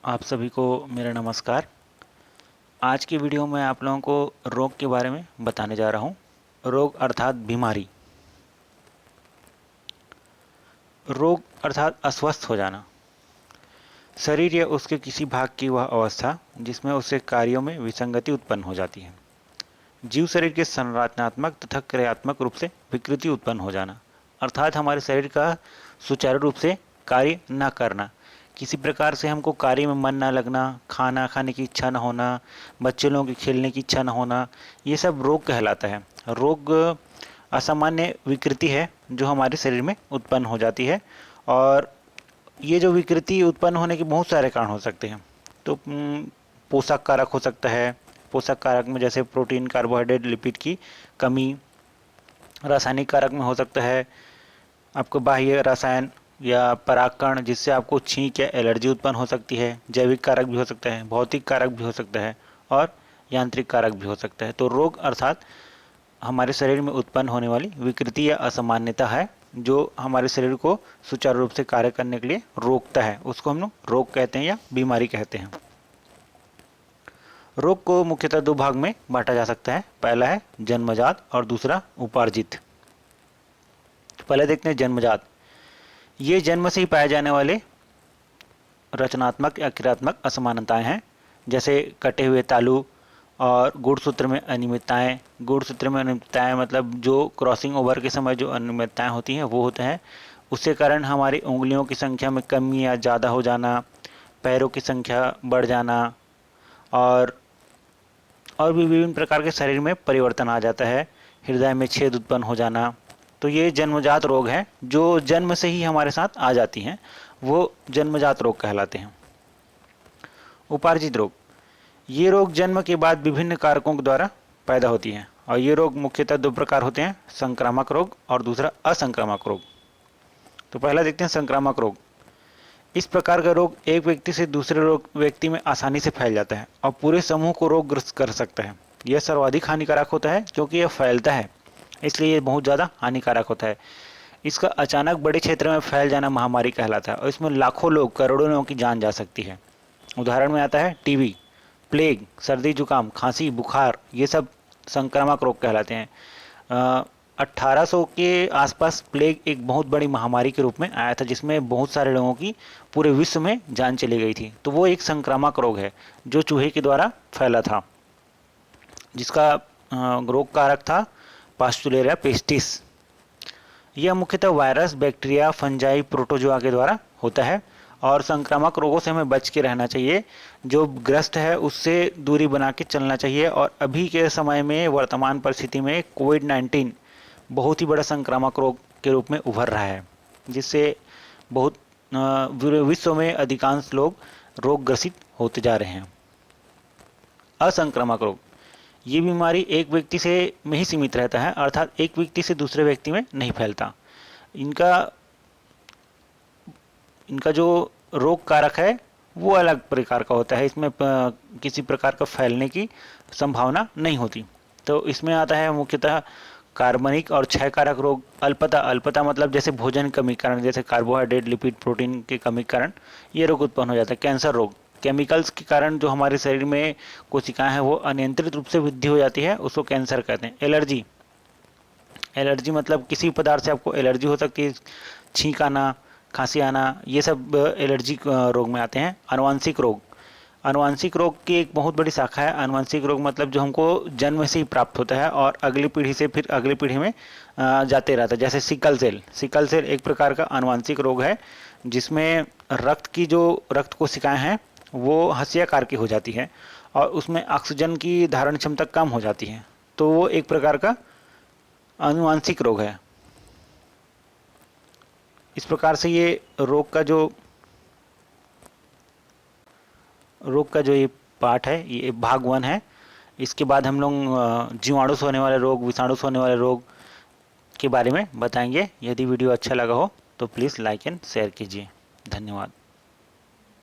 आप सभी को मेरा नमस्कार। आज की वीडियो में आप लोगों को रोग के बारे में बताने जा रहा हूँ। रोग अर्थात बीमारी। रोग अर्थात अस्वस्थ हो जाना। शरीर या उसके किसी भाग की वह अवस्था जिसमें उसके कार्यों में विसंगति उत्पन्न हो जाती है। जीव शरीर के संरचनात्मक तथा क्रियात्मक रूप से विकृति उत्पन्न हो जाना, अर्थात हमारे शरीर का सुचारू रूप से कार्य न करना। किसी प्रकार से हमको कार्य में मन ना लगना, खाना खाने की इच्छा न होना, बच्चे लोगों की खेलने की इच्छा न होना, ये सब रोग कहलाता है। रोग असामान्य विकृति है जो हमारे शरीर में उत्पन्न हो जाती है, और ये जो विकृति उत्पन्न होने के बहुत सारे कारण हो सकते हैं। तो पोषक कारक हो सकता है। पोषक कारक में जैसे प्रोटीन, कार्बोहाइड्रेट, लिपिड की कमी। रासायनिक कारक में हो सकता है आपको बाह्य रसायन या परागकण जिससे आपको छींक या एलर्जी उत्पन्न हो सकती है। जैविक कारक भी हो सकता है, भौतिक कारक भी हो सकता है, और यांत्रिक कारक भी हो सकता है। तो रोग अर्थात हमारे शरीर में उत्पन्न होने वाली विकृति या असामान्यता है जो हमारे शरीर को सुचारू रूप से कार्य करने के लिए रोकता है। उसको हम लोग रोग कहते हैं या बीमारी कहते हैं। रोग को मुख्यतः दो भाग में बांटा जा सकता है। पहला है जन्मजात और दूसरा उपार्जित। पहले देखते हैं जन्मजात। ये जन्म से ही पाए जाने वाले रचनात्मक या क्रियात्मक असमानताएं हैं, जैसे कटे हुए तालु और गुणसूत्र में अनियमितताएं। गुणसूत्र में अनियमितताएं मतलब जो क्रॉसिंग ओवर के समय जो अनियमितताएं होती हैं वो होते हैं। उसके कारण हमारी उंगलियों की संख्या में कमी या ज़्यादा हो जाना, पैरों की संख्या बढ़ जाना, और भी विभिन्न प्रकार के शरीर में परिवर्तन आ जाता है। हृदय में छेद उत्पन्न हो जाना। तो ये जन्मजात रोग हैं जो जन्म से ही हमारे साथ आ जाती हैं, वो जन्मजात रोग कहलाते हैं। उपार्जित रोग, ये रोग जन्म के बाद विभिन्न कारकों के द्वारा पैदा होती हैं, और ये रोग मुख्यतः दो प्रकार होते हैं, संक्रामक रोग और दूसरा असंक्रामक रोग। तो पहला देखते हैं संक्रामक रोग। इस प्रकार का रोग एक व्यक्ति से दूसरे व्यक्ति में आसानी से फैल जाता है और पूरे समूह को रोगग्रस्त कर सकता है। यह सर्वाधिक हानिकारक होता है क्योंकि यह फैलता है, इसलिए ये बहुत ज़्यादा हानिकारक होता है। इसका अचानक बड़े क्षेत्र में फैल जाना महामारी कहलाता है, और इसमें लाखों लोग, करोड़ों लोगों की जान जा सकती है। उदाहरण में आता है टीबी, प्लेग, सर्दी जुकाम, खांसी, बुखार, ये सब संक्रामक रोग कहलाते हैं। 1800 के आसपास प्लेग एक बहुत बड़ी महामारी के रूप में आया था, जिसमें बहुत सारे लोगों की पूरे विश्व में जान चली गई थी। तो वो एक संक्रामक रोग है जो चूहे के द्वारा फैला था, जिसका रोग कारक था पास्चुलेरिया पेस्टिस। यह मुख्यतः वायरस, बैक्टीरिया, फंजाई, प्रोटोजोआ के द्वारा होता है, और संक्रामक रोगों से हमें बच के रहना चाहिए। जो ग्रस्त है उससे दूरी बना के चलना चाहिए। और अभी के समय में, वर्तमान परिस्थिति में, कोविड-19 बहुत ही बड़ा संक्रामक रोग के रूप में उभर रहा है, जिससे बहुत विश्व में अधिकांश लोग रोग ग्रसित होते जा रहे हैं। असंक्रामक रोग, ये बीमारी एक व्यक्ति से में ही सीमित रहता है, अर्थात एक व्यक्ति से दूसरे व्यक्ति में नहीं फैलता। इनका जो रोग कारक है वो अलग प्रकार का होता है। इसमें किसी प्रकार का फैलने की संभावना नहीं होती। तो इसमें आता है मुख्यतः कार्बनिक और क्षय कारक रोग। अल्पता मतलब जैसे भोजन कमी के कारण, जैसे कार्बोहाइड्रेट, लिपिड, प्रोटीन के कमी के कारण ये रोग उत्पन्न हो जाता है। कैंसर रोग, केमिकल्स के कारण जो हमारे शरीर में कोशिकाएं हैं वो अनियंत्रित रूप से वृद्धि हो जाती है, उसको कैंसर कहते हैं। एलर्जी मतलब किसी पदार्थ से आपको एलर्जी हो सकती है, छींक आना, खांसी आना, ये सब एलर्जी रोग में आते हैं। आनुवंशिक रोग की एक बहुत बड़ी शाखा है। आनुवंशिक रोग मतलब जो हमको जन्म से ही प्राप्त होता है और अगली पीढ़ी से फिर अगली पीढ़ी में जाते रहता है। जैसे सिकल सेल एक प्रकार का आनुवंशिक रोग है, जिसमें रक्त कोशिकाएं हैं वो हंसियाकार की हो जाती है, और उसमें ऑक्सीजन की धारण क्षमता कम हो जाती है। तो वो एक प्रकार का आनुवंशिक रोग है। इस प्रकार से ये रोग का जो ये पार्ट है, ये भाग 1 है। इसके बाद हम लोग जीवाणु से होने वाले रोग, विषाणु से होने वाले रोग के बारे में बताएंगे। यदि वीडियो अच्छा लगा हो तो प्लीज़ लाइक एंड शेयर कीजिए। धन्यवाद।